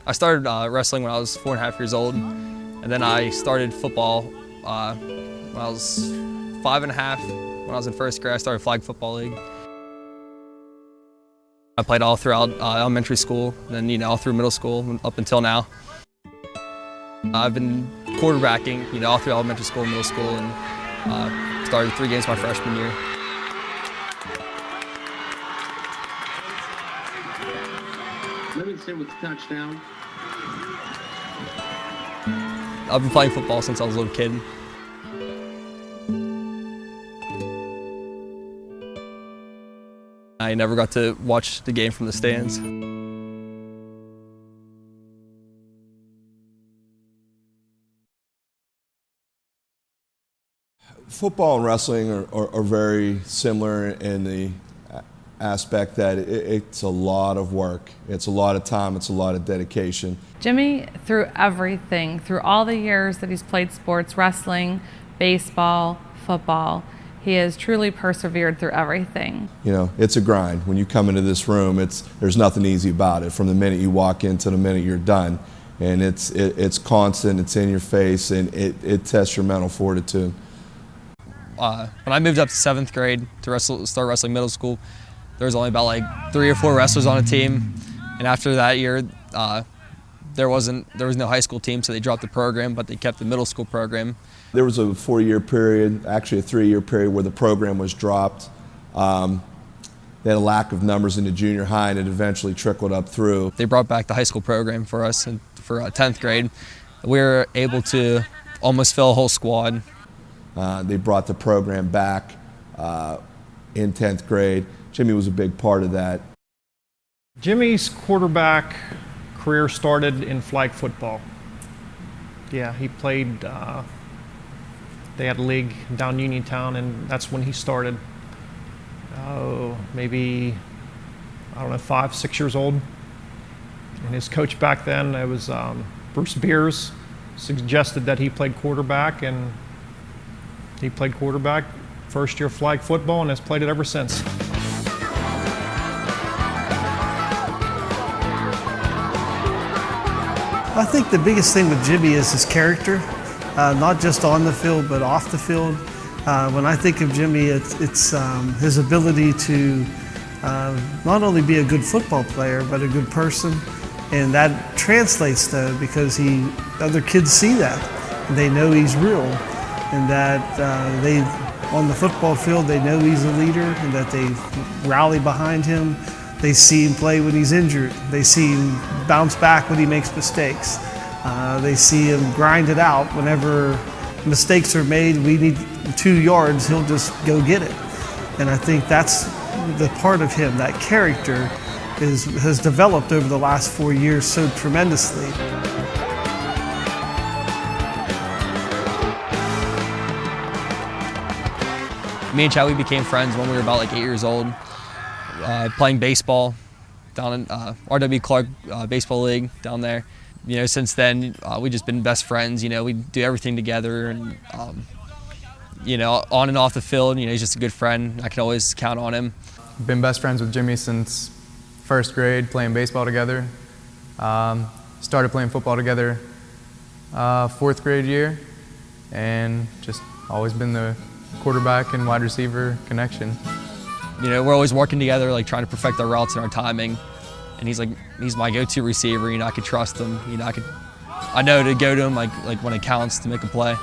I started wrestling when I was 4.5 years old, and then I started football when I was 5.5. When I was in first grade, I started flag football league. I played all throughout elementary school, and then all through middle school up until now. I've been quarterbacking, all through elementary school, middle school, and started 3 games my freshman year. Livingston with the touchdown. I've been playing football since I was a little kid. I never got to watch the game from the stands. Football and wrestling are very similar in the aspect that it's a lot of work. It's a lot of time, it's a lot of dedication. Jimmy, through everything, through all the years that he's played sports, wrestling, baseball, football, he has truly persevered through everything. It's a grind. When you come into this room, there's nothing easy about it from the minute you walk in to the minute you're done. And it's constant, it's in your face, and it tests your mental fortitude. When I moved up to 7th grade to start wrestling middle school, there was only about 3 or 4 wrestlers on a team, and after that year, there was no high school team, so they dropped the program, but they kept the middle school program. There was a 4-year period, actually a 3-year period, where the program was dropped. They had a lack of numbers in the junior high, and it eventually trickled up through. They brought back the high school program for us, and for 10th grade, we were able to almost fill a whole squad. They brought the program back in 10th grade. Jimmy was a big part of that. Jimmy's quarterback career started in flag football. Yeah, he played, they had a league down Uniontown, and that's when he started. Maybe, 5, 6 years old. And his coach back then, it was Bruce Beers, suggested that he played quarterback, and he played quarterback first year flag football and has played it ever since. I think the biggest thing with Jimmy is his character, not just on the field, but off the field. When I think of Jimmy, it's his ability to not only be a good football player, but a good person. And that translates though, because other kids see that. And they know he's real. And that on the football field, they know he's a leader and that they rally behind him. They see him play when he's injured. They see him bounce back when he makes mistakes. They see him grind it out. Whenever mistakes are made, we need 2 yards, he'll just go get it. And I think that's the part of him, that character has developed over the last 4 years so tremendously. Me and Chad, we became friends when we were about 8 years old, playing baseball down in R.W. Clark Baseball League down there. Since then, we've just been best friends. We do everything together, and on and off the field, he's just a good friend. I can always count on him. Been best friends with Jimmy since 1st grade, playing baseball together. Started playing football together 4th grade year, and just always been the quarterback and wide receiver connection. We're always working together, trying to perfect our routes and our timing. And he's my go-to receiver. I could trust him. I know to go to him like when it counts to make a play.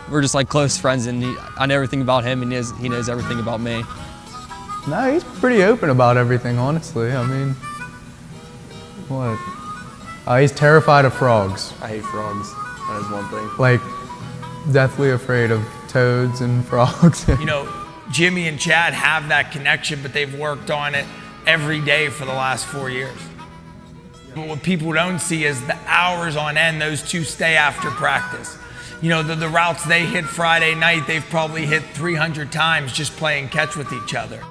We're just close friends, and I know everything about him, and he knows everything about me. No, he's pretty open about everything, honestly. He's terrified of frogs. I hate frogs. That is one thing. Deathly afraid of toads and frogs. Jimmy and Chad have that connection, but they've worked on it every day for the last 4 years. But what people don't see is the hours on end those two stay after practice. The routes they hit Friday night, they've probably hit 300 times just playing catch with each other.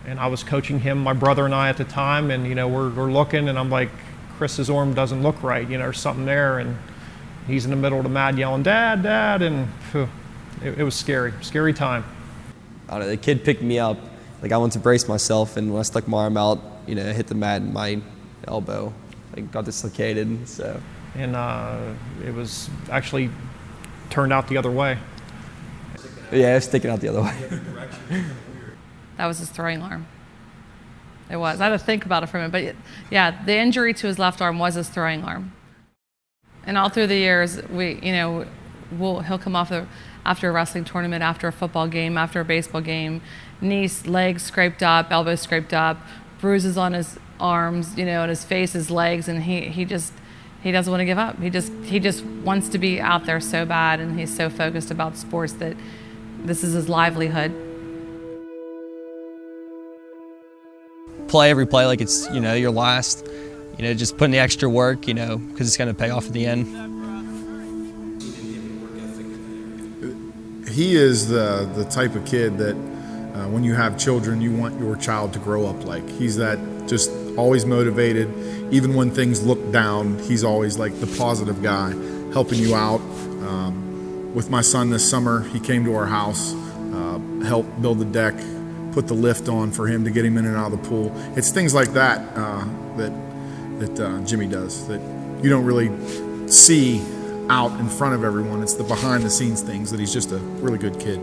And I was coaching him, my brother and I at the time, and we're looking, and I'm like, Chris's arm doesn't look right, there's something there, and he's in the middle of the mat yelling, "Dad, Dad," and it was scary time. The kid picked me up. I went to brace myself, and when I stuck my arm out, hit the mat and my elbow got dislocated. So. And it was actually turned out the other way. Yeah, it's sticking out the other way. That was his throwing arm. It was. I had to think about it for a minute. But yeah, the injury to his left arm was his throwing arm. And all through the years, he'll come off after a wrestling tournament, after a football game, after a baseball game, knees, legs scraped up, elbows scraped up, bruises on his arms, and his face, his legs, and he doesn't want to give up. He just wants to be out there so bad, and he's so focused about sports that this is his livelihood. Play every play like it's your last. Just put in the extra work, because it's going to pay off at the end. He is the type of kid that when you have children, you want your child to grow up like. He's that just always motivated. Even when things look down, he's always like the positive guy, helping you out. With my son this summer, he came to our house, helped build the deck, put the lift on for him to get him in and out of the pool. It's things like that that Jimmy does that you don't really see out in front of everyone. It's the behind the scenes things that he's just a really good kid.